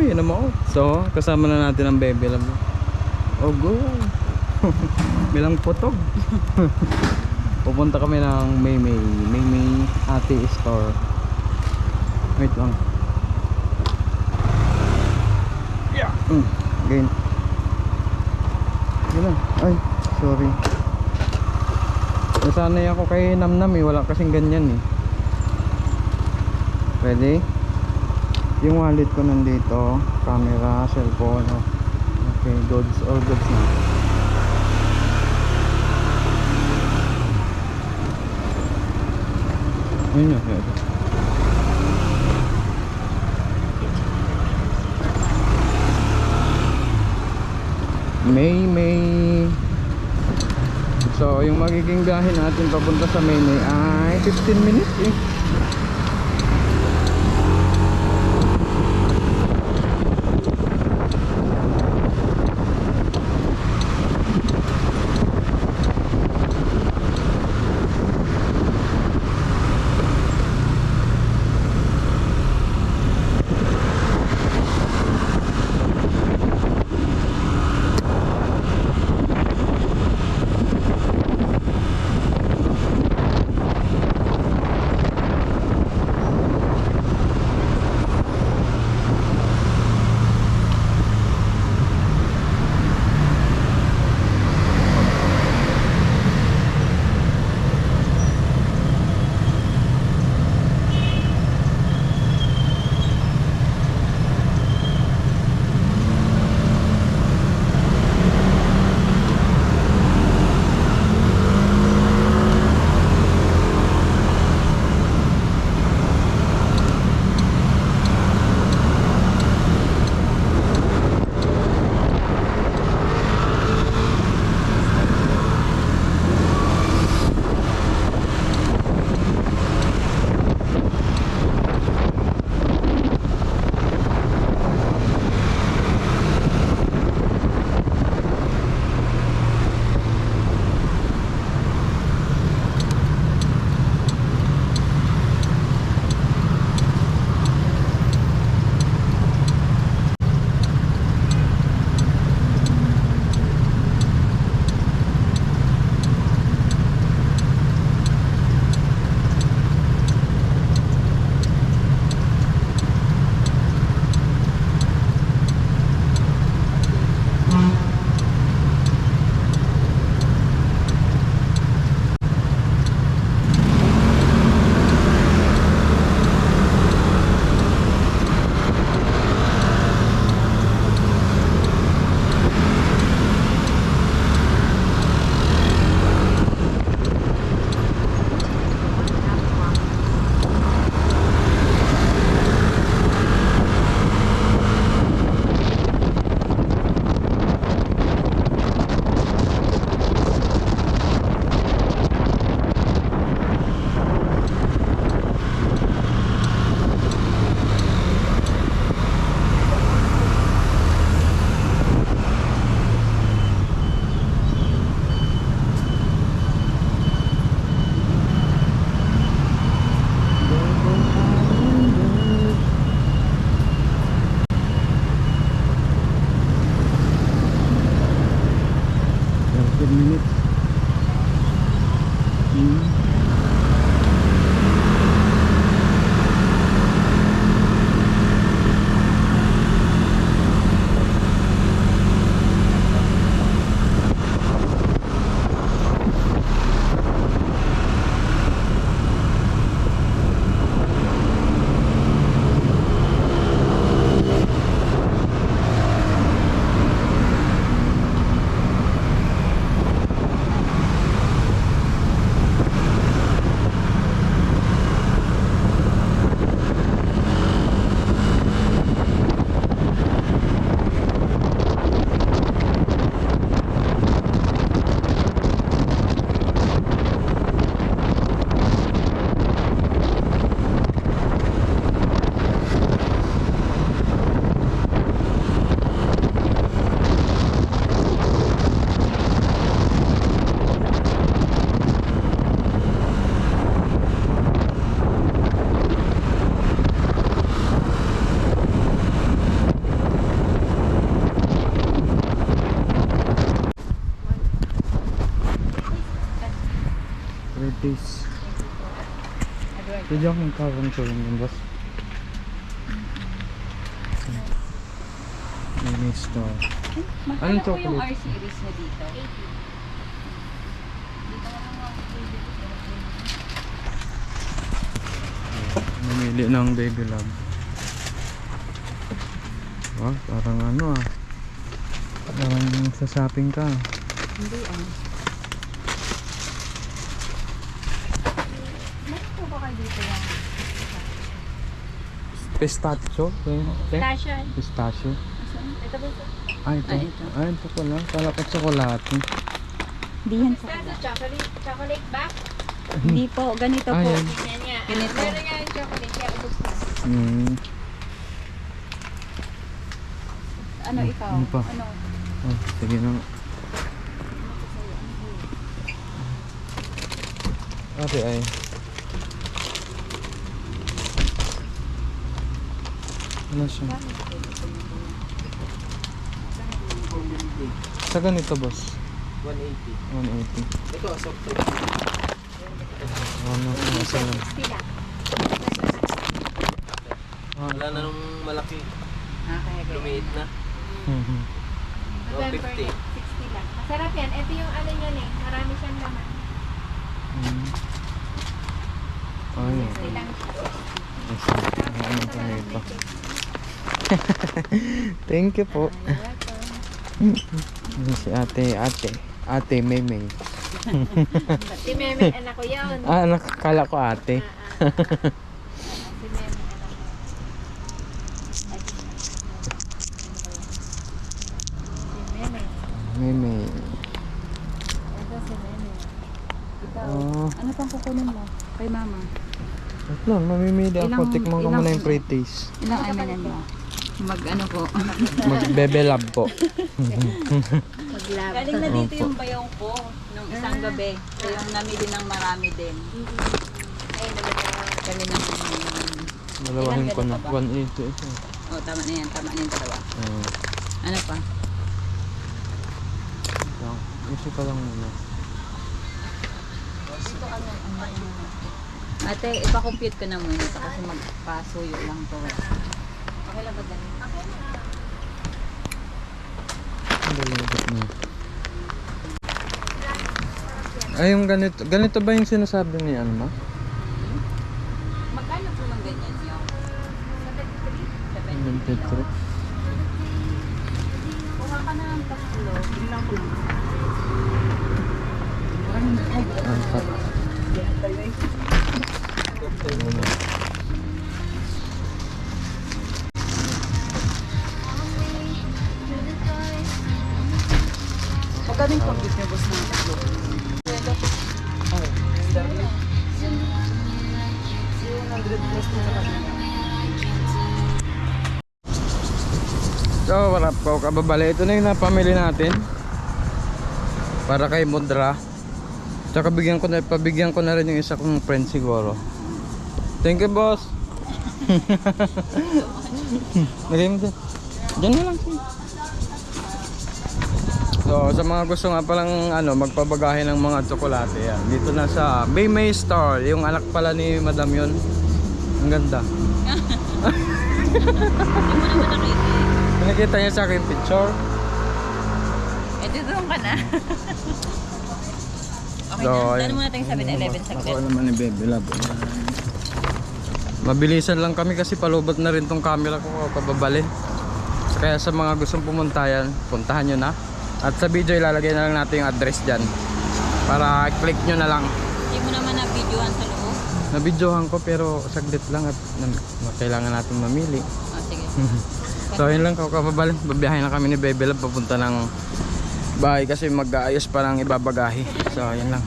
Yan naman. So, kasama na natin ang bebe lang. Oh, go. Bilang putog. Pupunta kami ng Maymay Ate Store. Wait lang. Yeah. Again. Wala. Ay, sorry. Nasanay ako kay Namnam eh. Wala kasing ganyan eh. Ready? Yung wallet ko nandito. Camera, cellphone. Oh. Okay, goods. All goods na. Yun yun. Maymay. So yung magiging biyahe natin papunta sa Maymay ay 15 minutes eh. So diyan kung karon yung boss. Mini store. Magkano po yung chocolate? R-series na dito? 80. Dito na lang ako Namili ng Baby Love. Oh, parang ano ah. Parang sa shopping ka. Hindi Meron po ba kayo dito yung Pistachio? Passion? Pistachio? Ito ba ito? Ah, ito. Ah, ito pala. Kala ko tsokolate. Hindi yan po. Chocolate ba? Hindi po, ganito po. Ayan. Yan nga. Ganito. Meron nga yung chocolate, kaya ubos na. Ano ikaw? Ano pa? Ano? Oh, sige na. Ate ay. Ano siya? Sa ganito boss? 180. 180. Ito, soft drink. Ano kung asa lang. Sila. Wala na nung malaki. Kaya Lumiit na. November 50. 60 lang. Masarap yan. Ito yung ano yan eh. Marami siyang laman. Ayun. 60 lang. Yes. Ano pa nito? Thank you po. Ano si ate Maymay. Si Meme, anak ko yun. Ah, nakakala ko ate. Si Meme, anak ko. Si Meme. Maymay. Ito si Meme. Ikaw, Oh. ano pang kukunin mo? Kay mama. At lang, mamimili ako. Ilang- Tikman ko ilang- muna yung pre-taste. Ilang aminan mo? Mag-ano po? Mag-bebe lab po. Maglab. Galing na dito Opo. yung bayong ko nung isang gabi. So yung namili ng marami din. Ay, nagkakaroon. Kami ng... Dalawahin ko na. ganito ba? 180 ito. Oh, tama na yan. Tama na yung dalawa. Ano pa? Ito pa lang muna. Ate, ipa-compute ko na muna ito kasi magpasuyo lang to. Okay lang ba ganun? Ang daligot na. Ay, yung ganito. Ganito ba yung sinasabi ni ano ma? Magkano po ng ganyan yung 73. Kuha ka na ng tatlo. Bilang ko. Apat. Magkano yung compute niyo, boss, ng tatlo? So, wala po kababali. Ito na yung napamili natin. Para kay Mudra. Tsaka pabigyan ko na rin yung isa kong friend siguro. Thank you, boss. Lagay mo dyan. Dyan na lang. So, sa mga gusto nga palang magpabagahe ng mga tsokolate yan. Dito na sa Maymay Store. Yung anak pala ni Madam yun. Ang ganda. Nakita niya sa akin picture. Eh, dito ka na. Okay So, na. ayun. Saan muna tayong 7-Eleven Ako saglit? naman ni Baby Love. Mabilisan lang kami kasi palubot na rin tong camera ko kababali. Kaya sa mga gustong pumunta yan, puntahan nyo na. At sa video ilalagay na lang natin yung address dyan. Para click nyo na lang. Hindi mo naman na-videohan sa loob. Nabidyohan ko pero saglit lang at kailangan natin mamili. Oh, sige. So yun lang kababali. Babiyahin na kami ni Baby Love papunta ng bahay kasi mag-aayos pa ng ibabagahe. So yun lang.